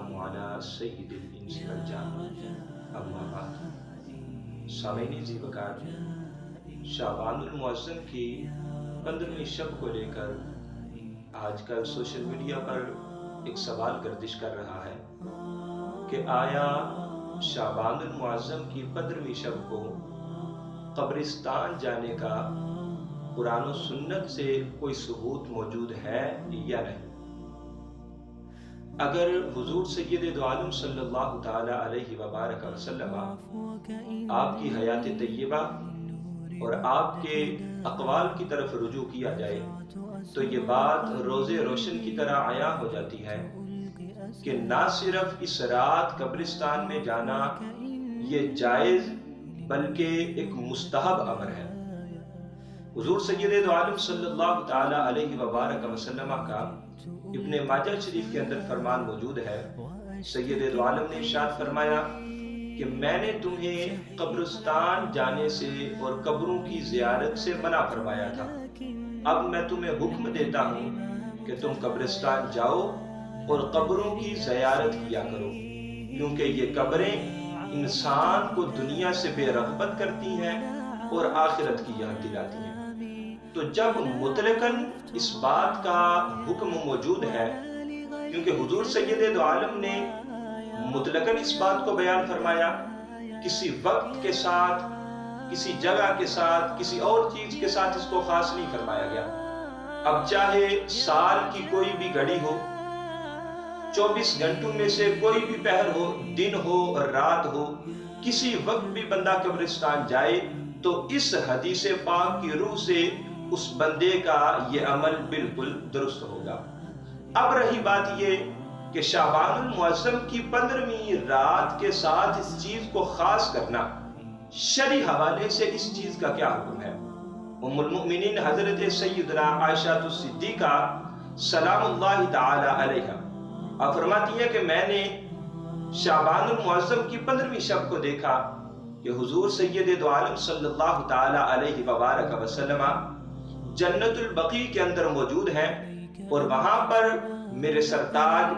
والسلام علی سید الانس والجان اما بعد۔ سامعین زی وقار، شعبان المعظم کی 15ویں شب کو لے کر آج کل سوشل میڈیا پر ایک سوال گردش کر رہا ہے کہ آیا شعبان المعظم کی 15ویں شب کو قبرستان جانے کا قرآن و سنت سے کوئی ثبوت موجود ہے یا نہیں؟ اگر حضور سید دو عالم صلی اللہ تعالی علیہ وبارک وسلم آپ کی حیات طیبہ اور آپ کے اقوال کی طرف رجوع کیا جائے تو یہ بات روز روشن کی طرح عیاں ہو جاتی ہے کہ نہ صرف اس رات قبرستان میں جانا یہ جائز بلکہ ایک مستحب امر ہے۔ حضور سید دو عالم صلی اللہ تعالی علیہ وبارک وسلم کا ابن ماجہ شریف کے اندر فرمان موجود ہے۔ سید دو عالم نے ارشاد فرمایا کہ میں نے تمہیں قبرستان جانے سے اور قبروں کی زیارت سے منع فرمایا تھا، اب میں تمہیں حکم دیتا ہوں کہ تم قبرستان جاؤ اور قبروں کی زیارت کیا کرو، کیونکہ یہ قبریں انسان کو دنیا سے بے رغبت کرتی ہیں اور آخرت کی یاد دلاتی ہیں۔ تو جب مطلقاً اس بات کا حکم موجود ہے، کیونکہ حضور سید دو عالم نے مطلقاً اس بات کو بیان فرمایا، کسی وقت کے ساتھ، کسی جگہ کے ساتھ، کسی اور چیز کے ساتھ اس کو خاص نہیں فرمایا گیا۔ اب چاہے سال کی کوئی بھی گھڑی ہو، 24 گھنٹوں میں سے کوئی بھی پہر ہو، دن ہو اور رات ہو، کسی وقت بھی بندہ قبرستان جائے تو اس حدیث پاک کی روح سے اس بندے کا یہ عمل بالکل درست ہوگا۔ اب رہی بات یہ کہ شعبان المعظم کی 15ویں رات کے ساتھ اس چیز کو خاص کرنا، شرعی حوالے سے اس چیز کا کیا حکم ہے؟ ام المؤمنین حضرت سیدنا عائشہ الصدیقہ سلام اللہ تعالی علیہا آپ فرماتی ہیں کہ میں نے شعبان المعظم کی 15ویں شب کو دیکھا کہ حضور سید دو عالم صلی اللہ تعالی علیہ وبارک وسلم جنت البقیع کے اندر موجود ہیں، اور وہاں پر میرے سرتاج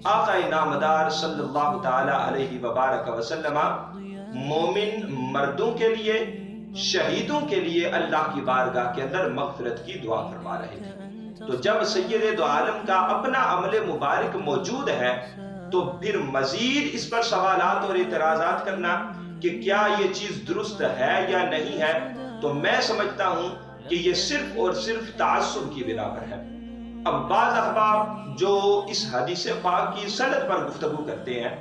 آقا نامدار صلی اللہ تعالی علیہ وبارک وسلم مومن مردوں کے لیے، شہیدوں کے لیے اللہ کی بارگاہ کے اندر مغفرت کی دعا فرما رہے تھے۔ تو جب سید دو عالم کا اپنا عمل مبارک موجود ہے تو پھر مزید اس پر سوالات اور اعتراضات کرنا کہ کیا یہ چیز درست ہے یا نہیں ہے، تو میں سمجھتا ہوں کہ یہ صرف اور صرف تعصب کی بنا پر ہے۔ اب بعض احباب جو اس حدیث پاک کی سند پر گفتگو کرتے ہیں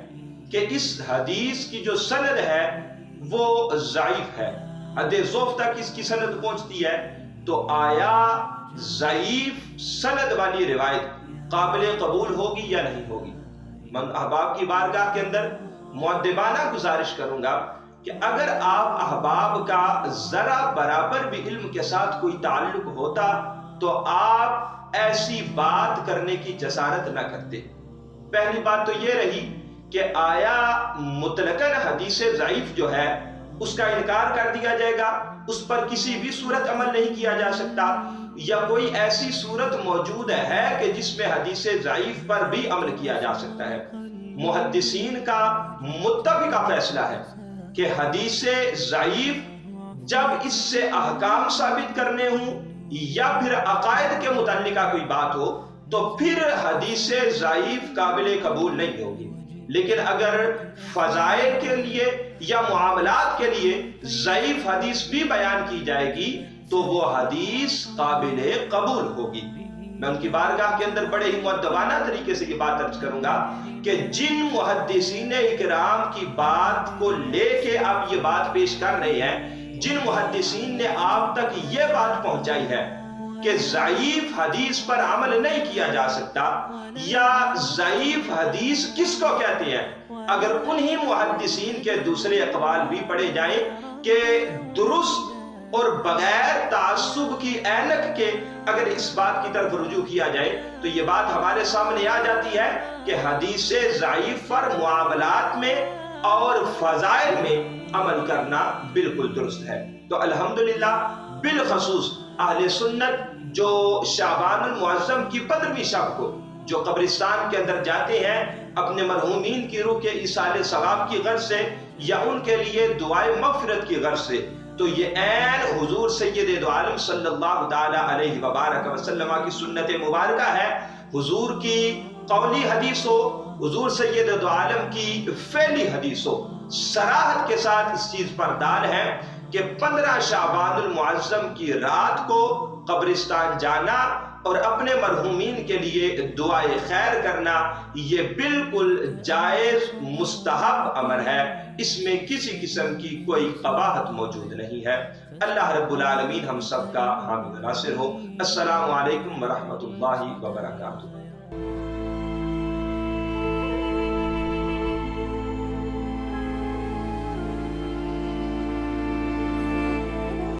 کہ اس حدیث کی جو سند ہے وہ ضعیف ہے، حد ضعف تک اس کی سند پہنچتی ہے، تو آیا ضعیف سند والی روایت قابل قبول ہوگی یا نہیں ہوگی؟ میں احباب کی بارگاہ کے اندر مؤدبانہ گزارش کروں گا کہ اگر آپ احباب کا ذرا برابر بھی علم کے ساتھ کوئی تعلق ہوتا تو آپ ایسی بات کرنے کی جسارت نہ کرتے۔ پہلی بات تو یہ رہی کہ آیا مطلقاً حدیث ضعیف جو ہے اس کا انکار کر دیا جائے گا، اس پر کسی بھی صورت عمل نہیں کیا جا سکتا، یا کوئی ایسی صورت موجود ہے کہ جس میں حدیث ضعیف پر بھی عمل کیا جا سکتا ہے؟ محدثین کا متفقہ فیصلہ ہے کہ حدیث ضعیف جب اس سے احکام ثابت کرنے ہوں یا پھر عقائد کے متعلقہ کوئی بات ہو تو پھر حدیث ضعیف قابل قبول نہیں ہوگی، لیکن اگر فضائل کے لیے یا معاملات کے لیے ضعیف حدیث بھی بیان کی جائے گی تو وہ حدیث قابل قبول ہوگی۔ میں ان کی بارگاہ کے اندر بڑے ہی مؤدبانہ طریقے سے یہ بات عرض کروں گا کہ جن محدثین اکرام کی بات کو لے کے آپ یہ بات پیش کر رہے ہیں، جن محدثین نے آپ تک یہ بات پہنچائی ہے کہ ضعیف حدیث پر عمل نہیں کیا جا سکتا، یا ضعیف حدیث کس کو کہتے ہیں، اگر انہی محدثین کے دوسرے اقوال بھی پڑھے جائیں کہ درست اور بغیر تعصب کی اینک کے اگر اس بات کی طرف رجوع کیا جائے تو یہ بات ہمارے سامنے آ جاتی ہے کہ حدیث ضعیف پر معاملات میں اور فضائل میں عمل کرنا بالکل درست ہے۔ تو الحمدللہ بالخصوص اہل سنت جو شعبان المعظم کی 15ویں شب کو جو قبرستان کے اندر جاتے ہیں، اپنے مرحومین کی روح کے ایصال ثواب کی غرض سے یا ان کے لیے دعائے مغفرت کی غرض سے، تو یہ عین حضور سید دو عالم صلی اللہ تعالی علیہ وبارک وسلم کی سنت مبارکہ ہے۔ حضور کی قولی حدیث ہو، حضور سید دو عالم کی فعلی حدیث ہو، صراحت کے ساتھ اس چیز پر دال ہے کہ 15 شعبان المعظم کی رات کو قبرستان جانا اور اپنے مرحومین کے لیے دعائے خیر کرنا یہ بالکل جائز مستحب امر ہے، اس میں کسی قسم کی کوئی قباحت موجود نہیں ہے۔ اللہ رب العالمین ہم سب کا حامد و ناصر ہو۔ السلام علیکم ورحمۃ اللہ وبرکاتہ۔